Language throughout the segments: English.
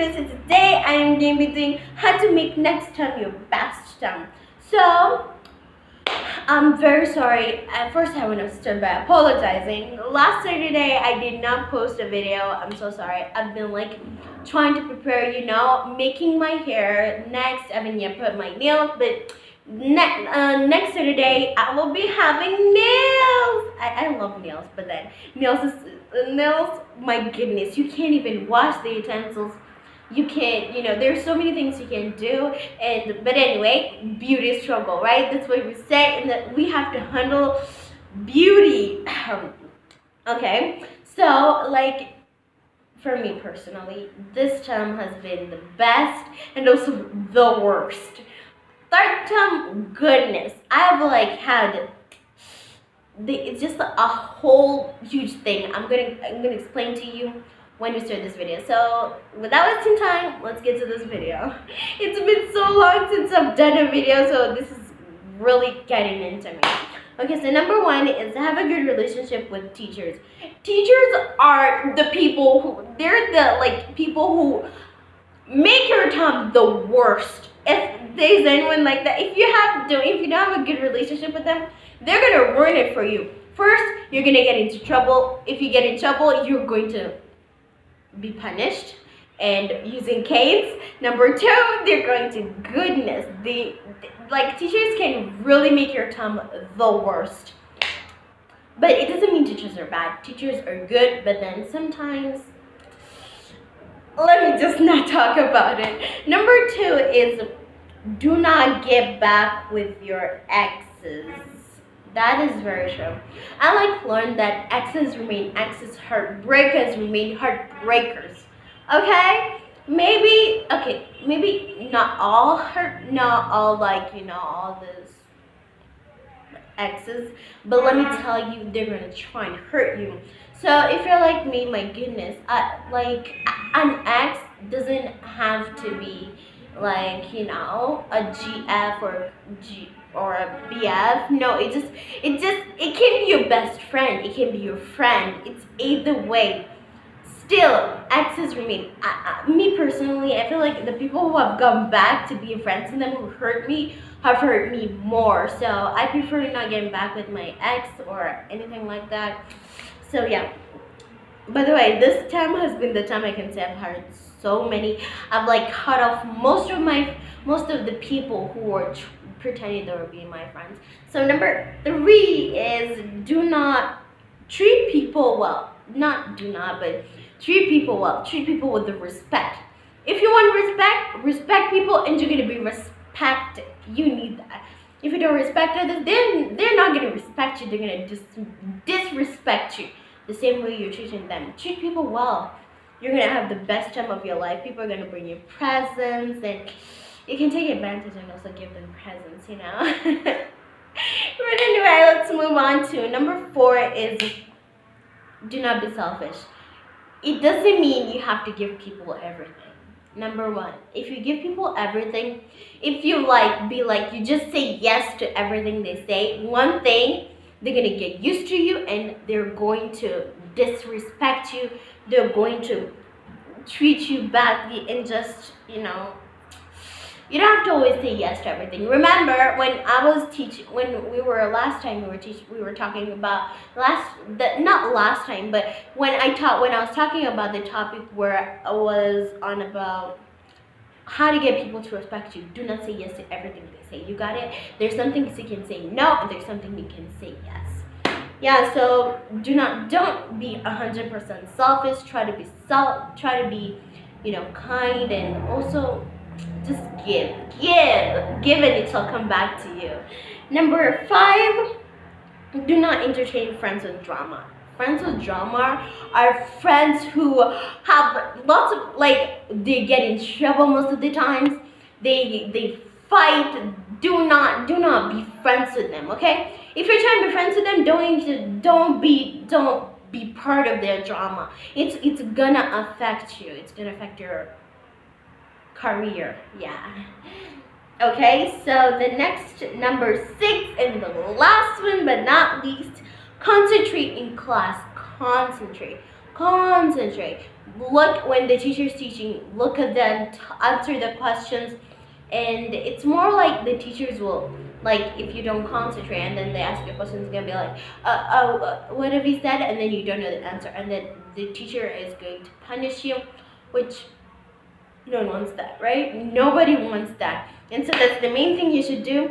Eunice, and today I am going to be doing how to make next time your best time. So, I'm very sorry. At first, I want to start by apologizing. Last Saturday, I did not post a video. I'm so sorry. I've been like trying to prepare, making my hair. Next, I mean, yeah, put my nails, but next Saturday, I will be having nails. I love nails, but then nails, my goodness, you can't even wash the utensils. You can't, there's so many things you can do, but anyway, beauty struggle, right? That's what we say, and that we have to handle beauty. Okay, so like for me personally, this term has been the best and also the worst. Third term, goodness, I've like had it's just a whole huge thing. I'm gonna explain to you when we start this video. So without wasting time, let's get to this video. It's been so long since I've done a video, so this is really getting into me. Okay, so number one is to have a good relationship with teachers. Teachers are the people they're the people who make your time the worst. If there's anyone like that, if you don't have a good relationship with them, they're gonna ruin it for you. First, you're gonna get into trouble. If you get in trouble, you're going to be punished and using canes. Number two, they're going to goodness. Teachers can really make your time the worst. But it doesn't mean teachers are bad. Teachers are good, but then sometimes let me just not talk about it. Number two is do not get back with your exes. That is very true. I learned that exes remain exes, heartbreakers remain heartbreakers. Okay? Maybe not all all this exes, but let me tell you, they're gonna try and hurt you. So if you're like me, my goodness, an ex doesn't have to be a GF or a BF. No, it can be your best friend. It can be your friend. It's either way. Still, exes remain. Me personally, I feel like the people who have gone back to be friends with them who hurt me have hurt me more. So I prefer not getting back with my ex or anything like that. So yeah. By the way, this time has been the time I can say I've had so many. I've cut off most of the people who were pretending they were being my friends. So number three is do not treat people well. Not do not, but treat people well. Treat people with the respect. If you want respect people, and you're gonna be respected. You need that. If you don't respect others, then they're not gonna respect you. They're gonna disrespect you. The same way you're treating them. Treat people well. You're gonna have the best time of your life. People are gonna bring you presents, and you can take advantage and also give them presents, But anyway, let's move on to number four is do not be selfish. It doesn't mean you have to give people everything. Number one, if you give people everything, if you you just say yes to everything they say, one thing, they're going to get used to you and they're going to disrespect you. They're going to treat you badly and just, you don't have to always say yes to everything. Remember when I was teaching, when we were talking about not last time, but when I was talking about the topic where I was on about how to get people to respect you. Do not say yes to everything they say. You got it? There's some things you can say no, and there's something you can say yes. Yeah, so don't be 100% selfish. Try to be, kind, and also just give and it'll come back to you. Number five, do not entertain friends with drama. Friends with drama are friends who have lots of they get in trouble most of the times. They fight. Do not be friends with them. Okay? If you're trying to be friends with them, don't be part of their drama. It's gonna affect you. It's gonna affect your career. Yeah. Okay, so the next number 6 and the last one but not least, concentrate in class. Concentrate. Concentrate. Look when the teacher's teaching. Look at them. Answer the questions. And it's more like the teachers will, like, if you don't concentrate and then they ask you a question, it's gonna be like, what have you said? And then you don't know the answer, and then the teacher is going to punish you, which no one wants that, right? Nobody wants that. And so that's the main thing you should do.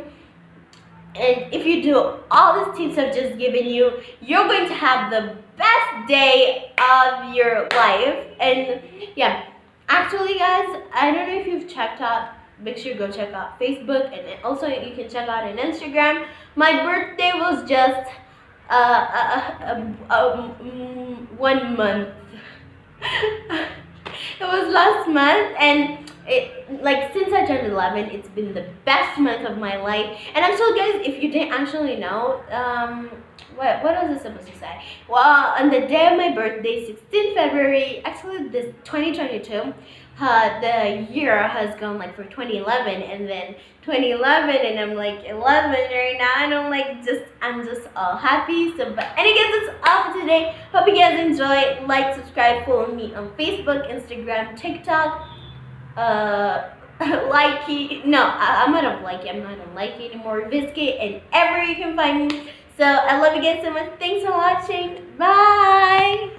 And if you do all these tips I've just given you, you're going to have the best day of your life. And yeah, actually, guys, I don't know if you've checked out. Make sure you go check out Facebook, and also you can check out on Instagram. My birthday was just 1 month. It was last month, and since I turned 11, it's been the best month of my life. And actually, guys, if you didn't actually know, what was I supposed to say? Well, on the day of my birthday, 16th February, actually this 2022, the year has gone like for 2011, and then 2011, and I'm like 11 right now, and I'm just all happy. So, but anyways, that's all for today. Hope you guys enjoy. Like, subscribe, follow me on Facebook, Instagram, TikTok. Likey. No, I'm not on Likey. I'm not on Likey anymore. Visky, and everywhere you can find me. So I love you guys so much. Thanks for watching. Bye.